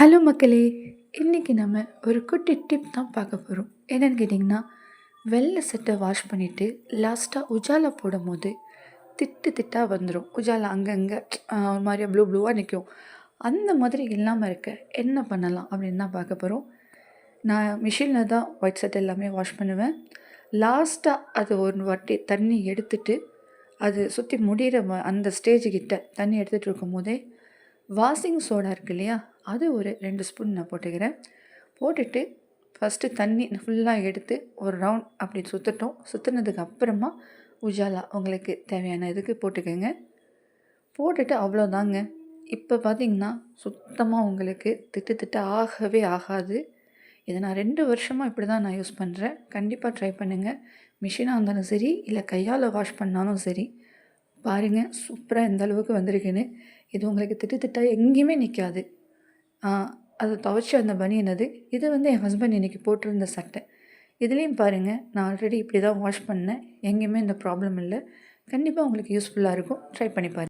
Hello மக்களே! இன்னைக்கு நம்ம ஒரு குட்டி டிப் தான் பார்க்க போறோம். என்னன்னு கேட்டிங்கன்னா, வெள்ளை சட்டை வாஷ் பண்ணிட்டு லாஸ்ட்டா உஜாலா போடும்போது திட்டு திட்டா வந்துரும். உஜாலா அங்கங்க ஒரு மாரியா ப்ளூவா நிக்கும். அந்த மாதிரி இல்லாம இருக்க என்ன பண்ணலாம் அப்படின்னு தான் பார்க்க போறோம். நான் மிஷின்ல தான் ஒயிட் சட்டை எல்லாமே வாஷ் பண்ணுவேன். லாஸ்ட்டா அது ஒரு வாட்டி தண்ணி எடுத்துட்டு, அது சுத்தி முடியிற அந்த ஸ்டேஜ் கிட்ட தண்ணி எடுத்துட்டு இருக்கும்போதே, வாஷிங் சோடா இருக்கு இல்லையா? அது ஒரு 2 ஸ்பூன் நான் போட்டுக்கிறேன். போட்டுட்டு ஃபஸ்ட்டு தண்ணி ஃபுல்லா எடுத்து ஒரு ரவுண்ட் அப்படி சுற்றட்டும். சுற்றுனதுக்கு அப்புறமா உஜாலா உங்களுக்கு தேவையான இதுக்கு போட்டுக்கோங்க. போட்டுட்டு அவ்வளோதாங்க. இப்போ பார்த்தீங்கன்னா, சுத்தமா உங்களுக்கு திட்டு திட்டு ஆகவே ஆகாது. இதை நான் 2 வருஷமா இப்படி தான் நான் யூஸ் பண்ணுறேன். கண்டிப்பாக ட்ரை பண்ணுங்கள். மிஷினாக இருந்தாலும் சரி, இல்லை கையால் வாஷ் பண்ணாலும் சரி. பாருங்கள் சூப்பராக எந்த அளவுக்கு வந்திருக்குன்னு. இது உங்களுக்கு திட்டு திட்டா எங்கேயுமே நிற்காது. அது துவைச்ச அந்த பனியன் அது. இது என் ஹஸ்பண்ட் இன்றைக்கி போட்டிருந்த சட்டை. இதுலேயும் பாருங்கள், நான் ஆல்ரெடி இப்படி தான் வாஷ் பண்ணேன். எங்கேயுமே இந்த ப்ராப்ளம் இல்லை. கண்டிப்பாக உங்களுக்கு யூஸ்ஃபுல்லாக இருக்கும். ட்ரை பண்ணி பாருங்கள்.